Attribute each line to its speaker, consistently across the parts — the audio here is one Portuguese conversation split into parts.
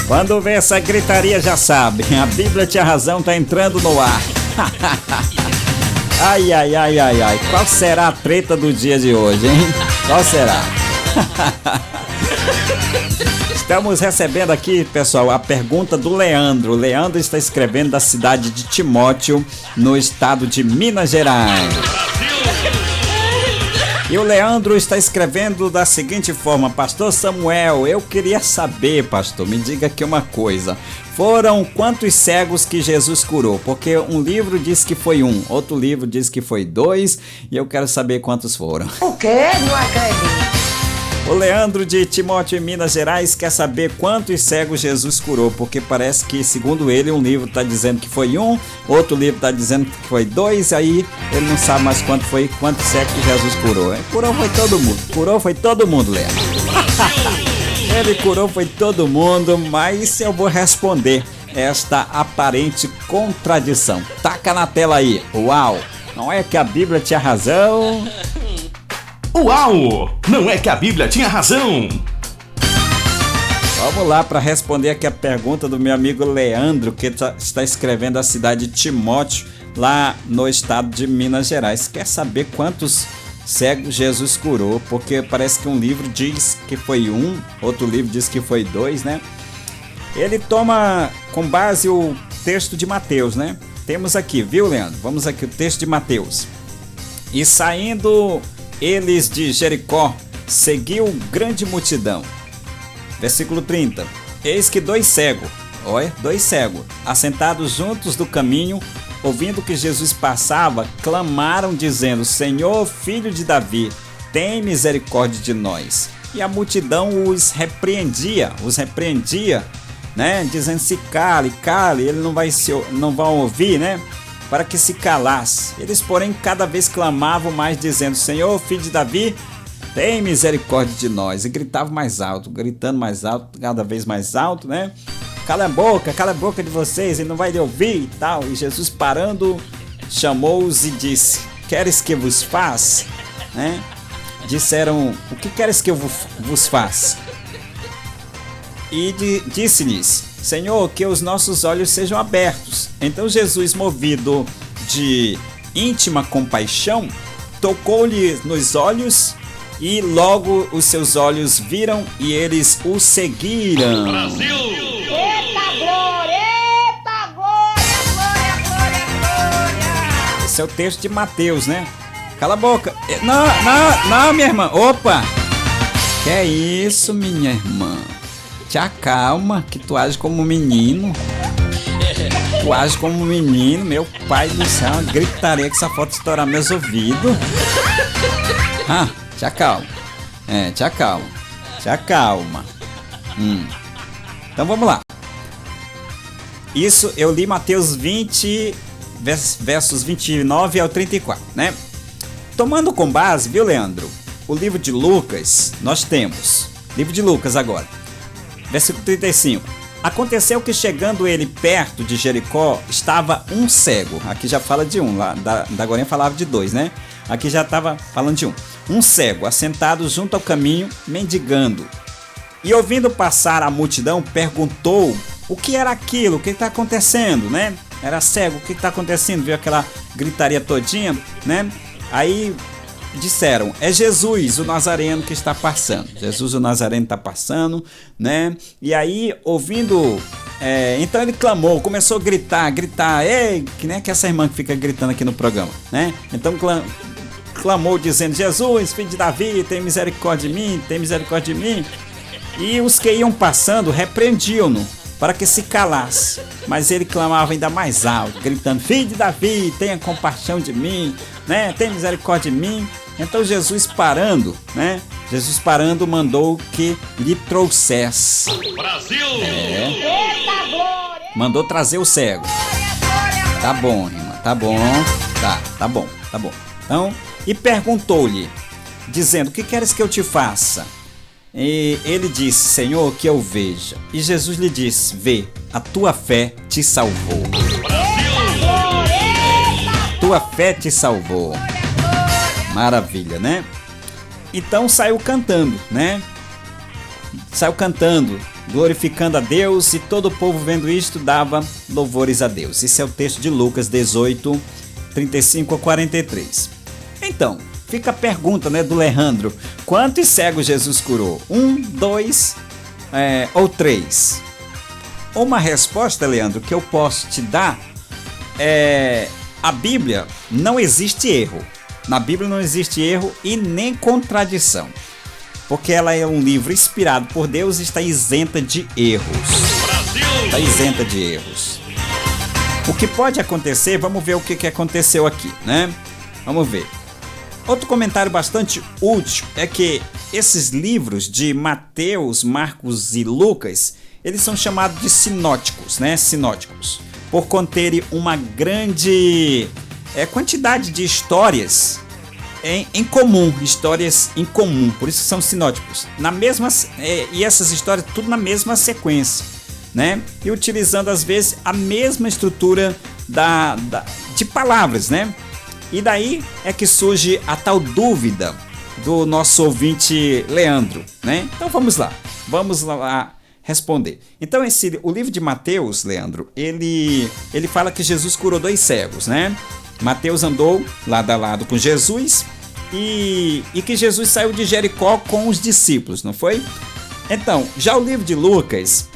Speaker 1: Quando vê essa gritaria já sabe, a Bíblia Tinha Razão tá entrando no ar. Ai, ai, ai, ai, ai, qual será a treta do dia de hoje, hein? Qual será? Estamos recebendo aqui, pessoal, a pergunta do Leandro. O Leandro está escrevendo da cidade de Timóteo, no estado de Minas Gerais. E o Leandro está escrevendo da seguinte forma: Pastor Samuel, eu queria saber, pastor, me diga aqui uma coisa. Foram quantos cegos que Jesus curou? Porque um livro diz que foi um, outro livro diz que foi 2, e eu quero saber quantos foram.
Speaker 2: O quê? Não acredito.
Speaker 1: O Leandro de Timóteo, em Minas Gerais, quer saber quantos cegos Jesus curou, porque parece que, segundo ele, um livro está dizendo que foi 1, outro livro está dizendo que foi 2, aí ele não sabe mais quantos cegos que Jesus curou. Curou foi todo mundo, Leandro. Ele curou foi todo mundo, mas eu vou responder esta aparente contradição. Taca na tela aí. Uau! Não é que a Bíblia tinha razão?
Speaker 3: Uau! Não é que a Bíblia tinha razão?
Speaker 1: Vamos lá para responder aqui a pergunta do meu amigo Leandro, que está escrevendo da cidade de Timóteo, lá no estado de Minas Gerais. Quer saber quantos cegos Jesus curou? Porque parece que um livro diz que foi 1, outro livro diz que foi 2, né? Ele toma com base o texto de Mateus, né? Temos aqui, viu, Leandro? Vamos aqui, o texto de Mateus. E saindo eles de Jericó, seguiu grande multidão. Versículo 30. Eis que dois cegos, assentados juntos do caminho, ouvindo que Jesus passava, clamaram dizendo: Senhor, filho de Davi, tem misericórdia de nós. E a multidão os repreendia, né? Dizendo: se cale, ele não vão ouvir, né? Para que se calasse. Eles, porém, cada vez clamavam mais, dizendo: Senhor, filho de Davi, tem misericórdia de nós. E gritavam mais alto, gritando mais alto, cada vez mais alto, né? Cala a boca de vocês, ele não vai lhe ouvir e tal. E Jesus, parando, chamou-os e disse: queres que vos faça? Né? Disseram: o que queres que eu vos faça? E disse-lhes: Senhor, que os nossos olhos sejam abertos. Então Jesus, movido de íntima compaixão, tocou-lhe nos olhos, e logo os seus olhos viram e eles o seguiram.
Speaker 3: Brasil!
Speaker 2: Eita glória, glória, glória, glória.
Speaker 1: Esse é o texto de Mateus, né? Cala a boca. Não, minha irmã. Opa! Que é isso, minha irmã? Te acalma, que tu age como um menino. Tu age como um menino, meu pai do céu. Uma gritaria que essa foto estourar meus ouvidos. Te acalma. Te acalma. Então vamos lá. Isso eu li Mateus 20, versos 29 ao 34, né? Tomando com base, viu, Leandro? O livro de Lucas, nós temos. Livro de Lucas agora. Versículo 35. Aconteceu que, chegando ele perto de Jericó, estava um cego. Aqui já fala de um, lá da Gorinha falava de 2, né? Aqui já estava falando de um. Um cego, assentado junto ao caminho, mendigando. E ouvindo passar a multidão, perguntou o que era aquilo, o que está acontecendo, né? Era cego, o que está acontecendo? Viu aquela gritaria todinha, né? Aí disseram: é Jesus, o Nazareno, que está passando. Jesus, o Nazareno, está passando, né? E aí, ouvindo, então ele clamou, começou a gritar, ei, que nem que essa irmã que fica gritando aqui no programa, né? Então clamou dizendo: Jesus, filho de Davi, tem misericórdia de mim, tem misericórdia de mim. E os que iam passando repreendiam-no para que se calasse, mas ele clamava ainda mais alto, gritando: filho de Davi, tenha compaixão de mim, né? Tem misericórdia de mim. Então Jesus parando, mandou que lhe trouxesse.
Speaker 3: Brasil!
Speaker 2: Eita glória.
Speaker 1: Mandou trazer o cego. Tá bom, irmã, tá bom. Tá bom. Então, e perguntou-lhe, dizendo: o que queres que eu te faça? E ele disse: Senhor, que eu veja. E Jesus lhe disse: vê, a tua fé te salvou. Tua fé te salvou. Maravilha, né? Então saiu cantando, né? saiu cantando, glorificando a Deus, e todo o povo vendo isto dava louvores a Deus. Esse é o texto de Lucas 18, 35 a 43. Então, fica a pergunta, né, do Leandro: quantos cegos Jesus curou? 1, 2 ou 3? Uma resposta, Leandro, que eu posso te dar é: a Bíblia não existe erro. Na Bíblia não existe erro e nem contradição, porque ela é um livro inspirado por Deus e está isenta de erros. Está isenta de erros. O que pode acontecer, vamos ver o que aconteceu aqui, né? Vamos ver. Outro comentário bastante útil é que esses livros de Mateus, Marcos e Lucas, eles são chamados de sinóticos, né? Sinóticos, por conterem uma grande quantidade de histórias em comum, histórias em comum, por isso são sinóticos. E essas histórias tudo na mesma sequência, né? E utilizando às vezes a mesma estrutura de palavras, né? E daí é que surge a tal dúvida do nosso ouvinte Leandro, né? Então vamos lá responder. Então o livro de Mateus, Leandro, ele fala que Jesus curou 2 cegos, né? Mateus andou lado a lado com Jesus e que Jesus saiu de Jericó com os discípulos, não foi? Então, já o livro de Lucas,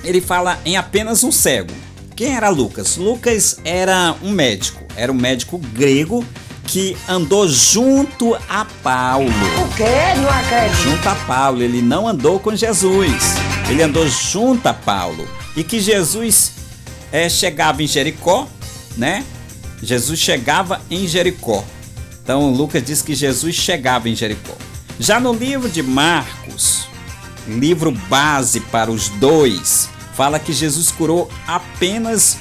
Speaker 1: ele fala em apenas um cego. Quem era Lucas? Lucas era um médico grego que andou junto a Paulo.
Speaker 2: O quê? Não acredito.
Speaker 1: Junto a Paulo, ele não andou com Jesus, ele andou junto a Paulo. E que Jesus chegava em Jericó, né? Jesus chegava em Jericó. Então Lucas diz que Jesus chegava em Jericó. Já no livro de Marcos, livro base para os 2, fala que Jesus curou apenas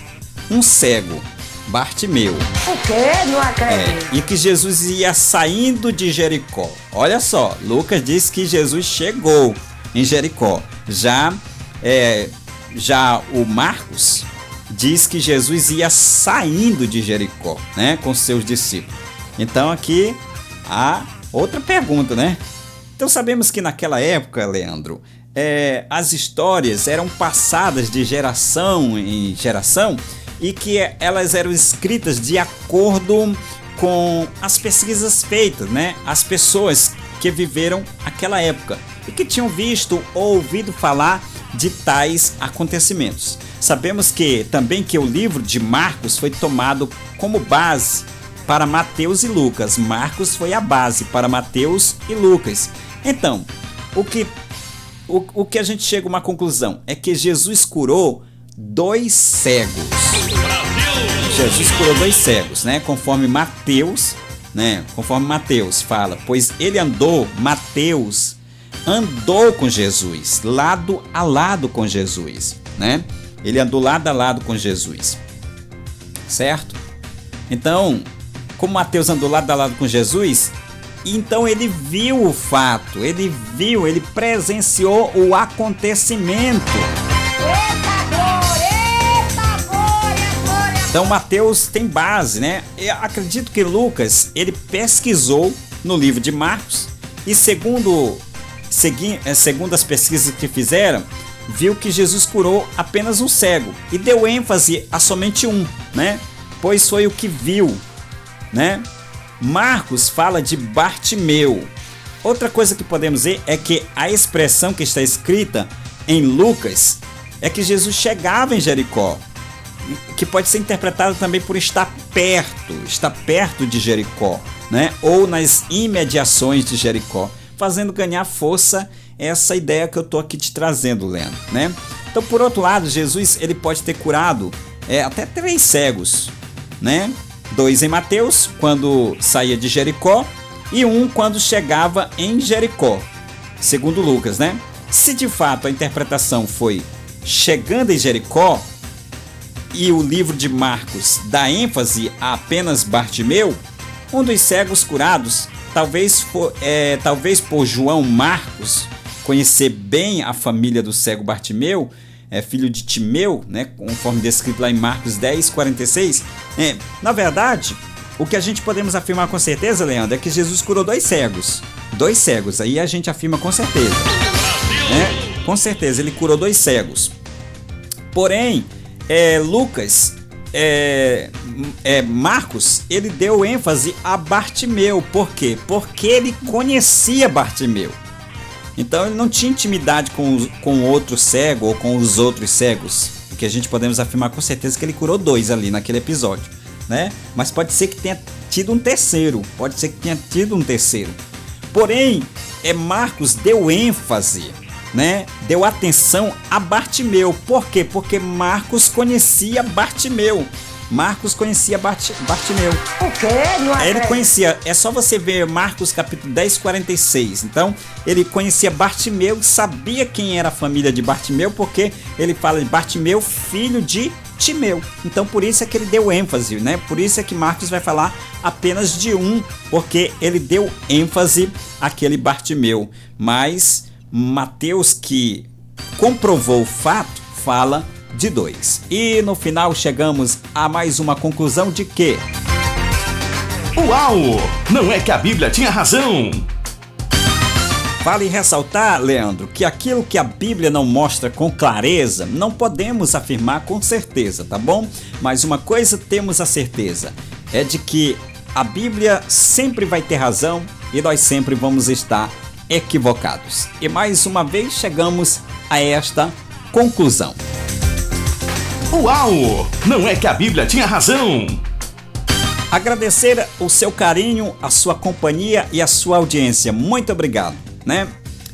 Speaker 1: um cego, Bartimeu.
Speaker 2: O quê? Não acredito.
Speaker 1: E que Jesus ia saindo de Jericó. Olha só, Lucas diz que Jesus chegou em Jericó. Já o Marcos diz que Jesus ia saindo de Jericó, né, com seus discípulos. Então aqui há outra pergunta, né? Então sabemos que naquela época, Leandro, as histórias eram passadas de geração em geração e que elas eram escritas de acordo com as pesquisas feitas, né? As pessoas que viveram aquela época e que tinham visto ou ouvido falar de tais acontecimentos. Sabemos também que o livro de Marcos foi tomado como base para Mateus e Lucas. Marcos foi a base para Mateus e Lucas. Então, o que a gente chega a uma conclusão é que Jesus curou 2 cegos. Jesus curou 2 cegos, né? Conforme Mateus fala, pois Mateus andou com Jesus, lado a lado com Jesus, né? Ele andou lado a lado com Jesus, certo? Então, como Mateus andou lado a lado com Jesus, então ele viu o fato, ele presenciou o acontecimento.
Speaker 2: Eita glória.
Speaker 1: Então Mateus tem base, né? Eu acredito que Lucas, ele pesquisou no livro de Marcos e segundo as pesquisas que fizeram, viu que Jesus curou apenas um cego e deu ênfase a somente um, né? Pois foi o que viu, né? Marcos fala de Bartimeu. Outra coisa que podemos ver é que a expressão que está escrita em Lucas é que Jesus chegava em Jericó, que pode ser interpretada também por estar perto de Jericó, né? Ou nas imediações de Jericó, fazendo ganhar força essa ideia que eu estou aqui te trazendo, Leandro, né? Então, por outro lado, Jesus ele pode ter curado até 3 cegos, né? 2 em Mateus, quando saía de Jericó, e 1 quando chegava em Jericó, segundo Lucas, né? Se de fato a interpretação foi chegando em Jericó, e o livro de Marcos dá ênfase a apenas Bartimeu, um dos cegos curados, talvez por João Marcos conhecer bem a família do cego Bartimeu, filho de Timeu, né, conforme descrito lá em Marcos 10, 46. Na verdade, o que a gente podemos afirmar com certeza, Leandro, é que Jesus curou 2 cegos. 2 cegos, aí a gente afirma com certeza. né? Com certeza, ele curou 2 cegos. Porém, Marcos, ele deu ênfase a Bartimeu. Por quê? Porque ele conhecia Bartimeu. Então ele não tinha intimidade com outro cego ou com os outros cegos. Porque a gente podemos afirmar com certeza que ele curou 2 ali naquele episódio, né? Mas pode ser que tenha tido um terceiro. Porém, Marcos deu ênfase, né? Deu atenção a Bartimeu. Por quê? Porque Marcos conhecia Bartimeu. Bartimeu.
Speaker 2: O quê? Não acredito.
Speaker 1: Ele conhecia, é só você ver Marcos capítulo 10, 46. Então, ele conhecia Bartimeu, sabia quem era a família de Bartimeu, porque ele fala de Bartimeu, filho de Timeu. Então, por isso é que ele deu ênfase, né? Por isso é que Marcos vai falar apenas de um, porque ele deu ênfase àquele Bartimeu. Mas Mateus, que comprovou o fato, fala de 2. E no final chegamos a mais uma conclusão de que...
Speaker 3: Uau! Não é que a Bíblia tinha razão?
Speaker 1: Vale ressaltar, Leandro, que aquilo que a Bíblia não mostra com clareza, não podemos afirmar com certeza, tá bom? Mas uma coisa temos a certeza, é de que a Bíblia sempre vai ter razão e nós sempre vamos estar equivocados. E mais uma vez chegamos a esta conclusão.
Speaker 3: Uau! Não é que a Bíblia tinha razão?
Speaker 1: Agradecer o seu carinho, a sua companhia e a sua audiência. Muito obrigado, né?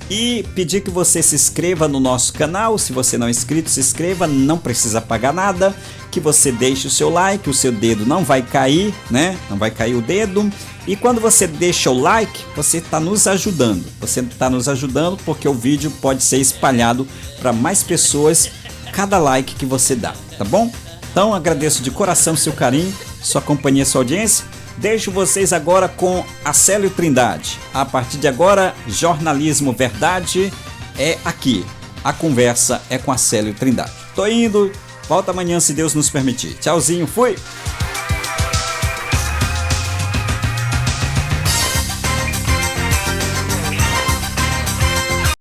Speaker 1: E pedir que você se inscreva no nosso canal. Se você não é inscrito, se inscreva, não precisa pagar nada. Que você deixe o seu like, o seu dedo não vai cair, né? Não vai cair o dedo. E quando você deixa o like, você está nos ajudando. Você está nos ajudando porque o vídeo pode ser espalhado para mais pessoas cada like que você dá, tá bom? Então agradeço de coração seu carinho, sua companhia, sua audiência. Deixo vocês agora com Acélio Trindade. A partir de agora, jornalismo verdade é aqui. A conversa é com Acélio Trindade. Tô indo, volta amanhã se Deus nos permitir. Tchauzinho, fui!